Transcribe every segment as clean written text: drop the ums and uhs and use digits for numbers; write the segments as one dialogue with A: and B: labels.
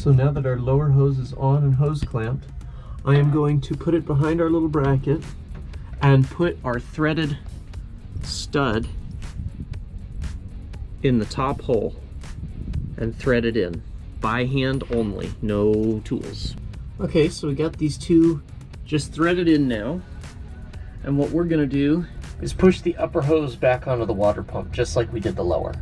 A: So now that our lower hose is on and hose clamped, I am going to put it behind our little bracket and put our threaded stud in the top hole and thread it in. By hand only, no tools. Okay, so we got these two just threaded in now. And what we're gonna do is push the upper hose back onto the water pump, just like we did the lower.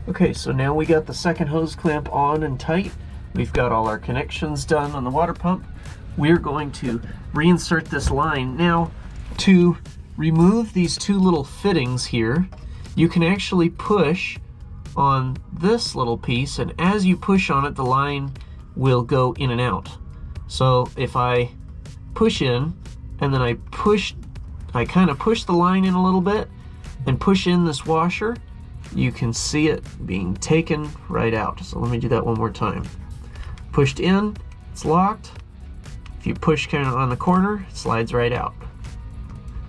A: Okay, so now we got the second hose clamp on and tight. We've got all our connections done on the water pump. We're going to reinsert this line. Now, to remove these two little fittings here, you can actually push on this little piece, and as you push on it, the line will go in and out. So if I push in, and then I kind of push the line in a little bit, and push in this washer, you can see it being taken right out. So let me do that one more time. Pushed in, it's locked. If you push kind of on the corner, it slides right out.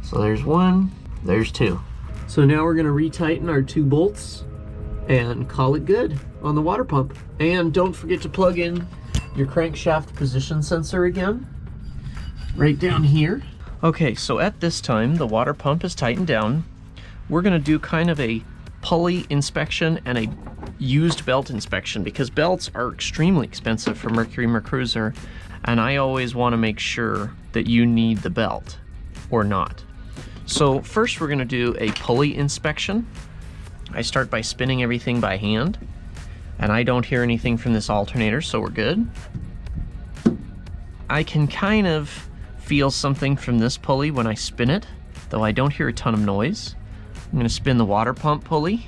A: So there's one, there's two. So now we're gonna retighten our two bolts and call it good on the water pump. And don't forget to plug in your crankshaft position sensor again, right down here. Okay, so at this time, the water pump is tightened down. We're gonna do kind of a pulley inspection and a used belt inspection, because belts are extremely expensive for Mercruiser, and I always want to make sure that you need the belt or not. So first we're going to do a pulley inspection. I start by spinning everything by hand, and I don't hear anything from this alternator, so we're good. I can kind of feel something from this pulley when I spin it, though I don't hear a ton of noise. I'm going to spin the water pump pulley,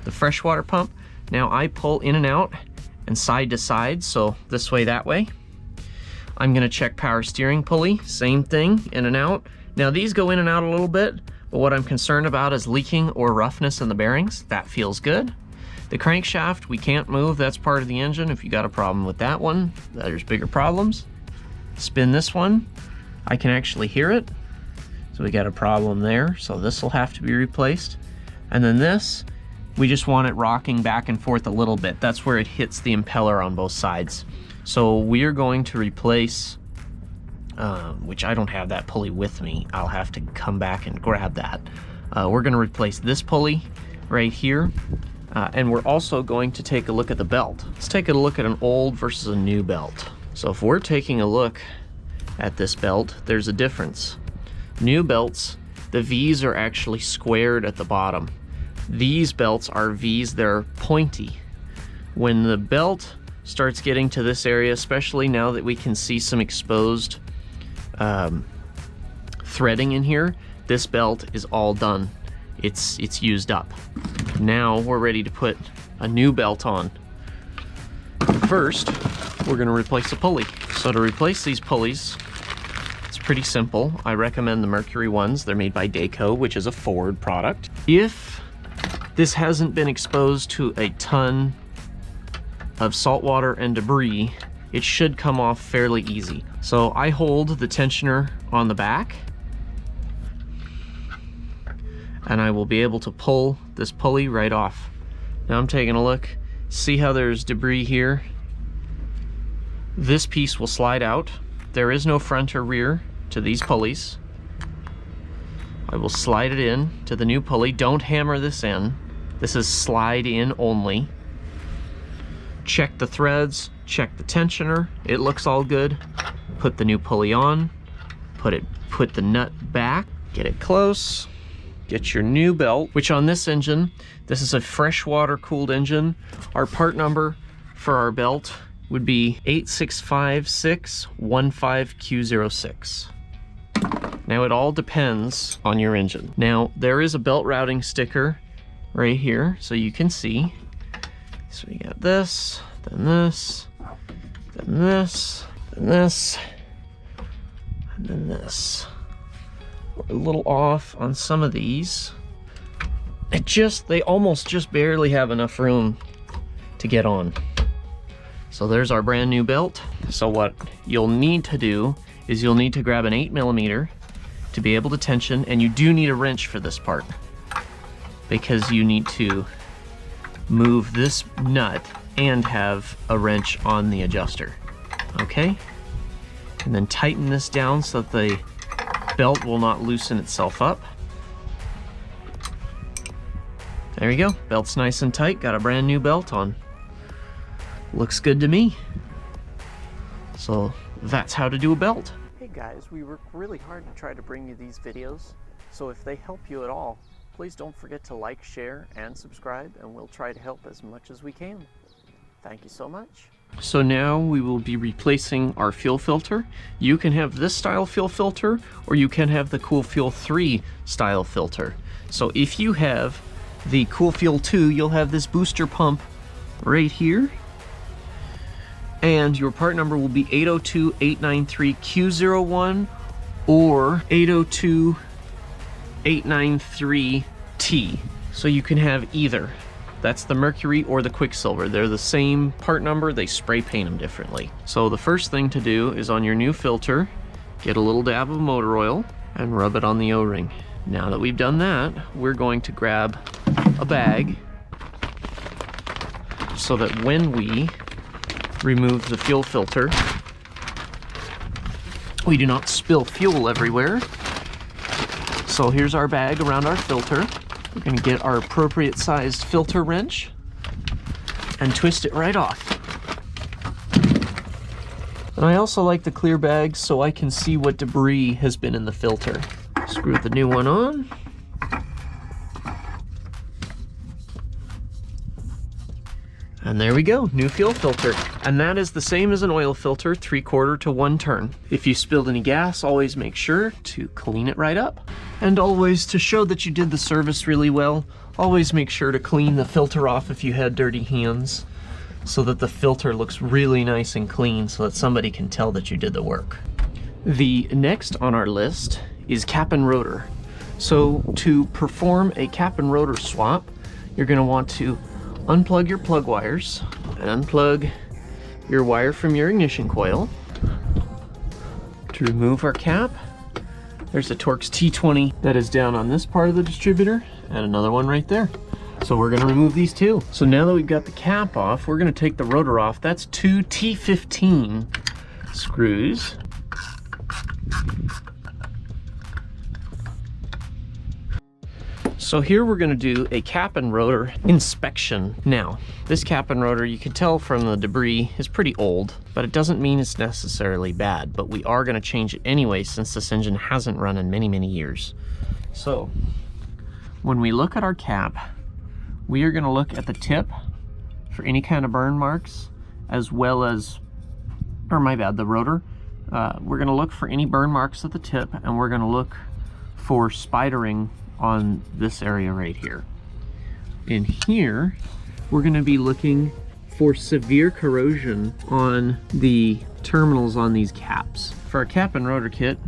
A: the freshwater pump. Now I pull in and out and side to side, so this way, that way. I'm gonna check power steering pulley, same thing, in and out. Now these go in and out a little bit, but what I'm concerned about is leaking or roughness in the bearings. That feels good. The crankshaft, we can't move, that's part of the engine. If you got a problem with that one, there's bigger problems. Spin this one, I can actually hear it. So we got a problem there, so this will have to be replaced. And then this, we just want it rocking back and forth a little bit. That's where it hits the impeller on both sides. So we're going to replace, which I don't have that pulley with me. I'll have to come back and grab that. We're gonna replace this pulley right here. And we're also going to take a look at the belt. Let's take a look at an old versus a new belt. So if we're taking a look at this belt, there's a difference. New belts, the V's are actually squared at the bottom. These belts are V's, they're pointy. When the belt starts getting to this area, especially now that we can see some exposed threading in here, this belt is all done. It's used up. Now we're ready to put a new belt on. First, we're gonna replace the pulley. So to replace these pulleys, it's pretty simple. I recommend the Mercury ones. They're made by Dayco, which is a Ford product. If this hasn't been exposed to a ton of salt water and debris, it should come off fairly easy. So I hold the tensioner on the back, and I will be able to pull this pulley right off. Now I'm taking a look. See how there's debris here? This piece will slide out. There is no front or rear to these pulleys. I will slide it in to the new pulley. Don't hammer this in. This is slide in only. Check the threads, check the tensioner. It looks all good. Put the new pulley on, put the nut back, get it close, get your new belt, which on this engine, this is a freshwater cooled engine. Our part number for our belt would be 8656115Q06. Now it all depends on your engine. Now there is a belt routing sticker right here, so you can see. So we got this, then this, then this, then this, and then this. We're a little off on some of these. They almost just barely have enough room to get on. So there's our brand new belt. So what you'll need to do is you'll need to grab an 8mm to be able to tension, and you do need a wrench for this part because you need to move this nut and have a wrench on the adjuster. Okay? And then tighten this down so that the belt will not loosen itself up. There you go. Belt's nice and tight. Got a brand new belt on. Looks good to me. So that's how to do a belt. Hey guys, we work really hard to try to bring you these videos. So if they help you at all, please don't forget to like, share, and subscribe, and we'll try to help as much as we can. Thank you so much. So now we will be replacing our fuel filter. You can have this style fuel filter, or you can have the Cool Fuel 3 style filter. So if you have the Cool Fuel 2, you'll have this booster pump right here. And your part number will be 802893Q01 or 802893T. So you can have either. That's the Mercury or the Quicksilver. They're the same part number, they spray paint them differently. So the first thing to do is on your new filter, get a little dab of motor oil and rub it on the O-ring. Now that we've done that, we're going to grab a bag so that when we remove the fuel filter, we do not spill fuel everywhere. So here's our bag around our filter. We're going to get our appropriate sized filter wrench and twist it right off. And I also like the clear bag so I can see what debris has been in the filter. Screw the new one on. And there we go, new fuel filter. And that is the same as an oil filter, 3/4 to 1 turn. If you spilled any gas, always make sure to clean it right up. And always, to show that you did the service really well, always make sure to clean the filter off if you had dirty hands, so that the filter looks really nice and clean so that somebody can tell that you did the work. The next on our list is cap and rotor. So to perform a cap and rotor swap, you're going to want to unplug your plug wires and unplug your wire from your ignition coil. To remove our cap, there's a Torx T20 that is down on this part of the distributor and another one right there. So we're going to remove these two. So now that we've got the cap off, we're going to take the rotor off. That's 2 T15 screws. So here we're going to do a cap and rotor inspection. Now, this cap and rotor, you can tell from the debris, is pretty old, but it doesn't mean it's necessarily bad. But we are going to change it anyway since this engine hasn't run in many, many years. So when we look at our cap, we are going to look at the tip for any kind of burn marks, as well as, or my bad, the rotor. We're going to look for any burn marks at the tip, and we're going to look for spidering on this area right here. In here, we're going to be looking for severe corrosion on the terminals on these caps. For our cap and rotor kit,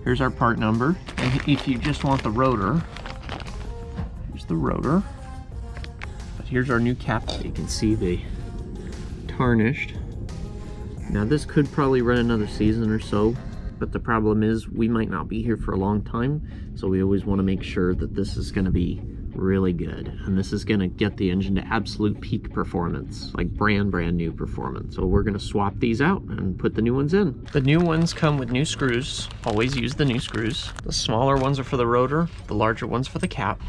A: here's our part number. And if you just want the rotor, here's the rotor. But here's our new cap. You can see they tarnished. Now this could probably run another season or so, but the problem is we might not be here for a long time, so we always want to make sure that this is going to be really good, and this is going to get the engine to absolute peak performance, like brand new performance. So we're going to swap these out and put the new ones in. The new ones come with new screws. Always use the new screws. The smaller ones are for the rotor, the larger ones for the cap,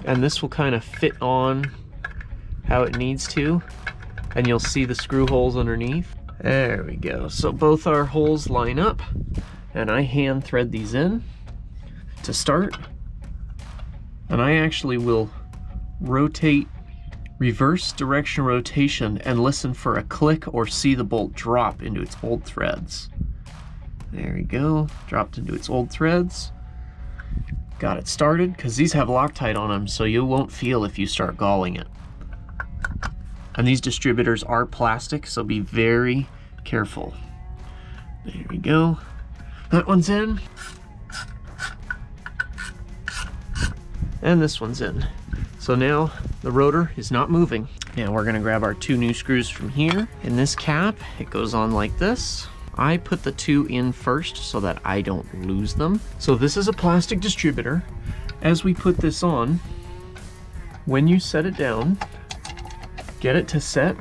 A: and this will kind of fit on how it needs to, and you'll see the screw holes underneath. There we go. So both our holes line up, and I hand thread these in to start. And I actually will rotate, reverse direction rotation, and listen for a click or see the bolt drop into its old threads. There we go. Dropped into its old threads. Got it started, because these have Loctite on them, so you won't feel if you start galling it. And these distributors are plastic, so be very careful. There we go. That one's in. And this one's in. So now the rotor is not moving. Now we're gonna grab our two new screws from here. In this cap, it goes on like this. I put the two in first so that I don't lose them. So this is a plastic distributor. As we put this on, when you set it down, get it to set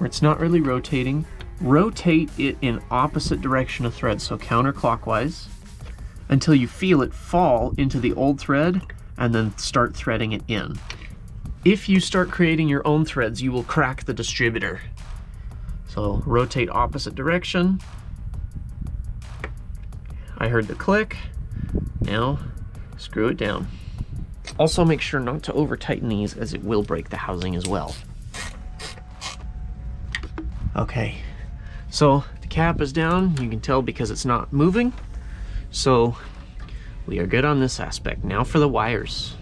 A: where it's not really rotating, rotate it in opposite direction of thread, so counterclockwise, until you feel it fall into the old thread, and then start threading it in. If you start creating your own threads, you will crack the distributor. So rotate opposite direction. I heard the click. Now screw it down. Also make sure not to over tighten these, as it will break the housing as well. Okay, so the cap is down. You can tell because it's not moving. So we are good on this aspect. Now for the wires.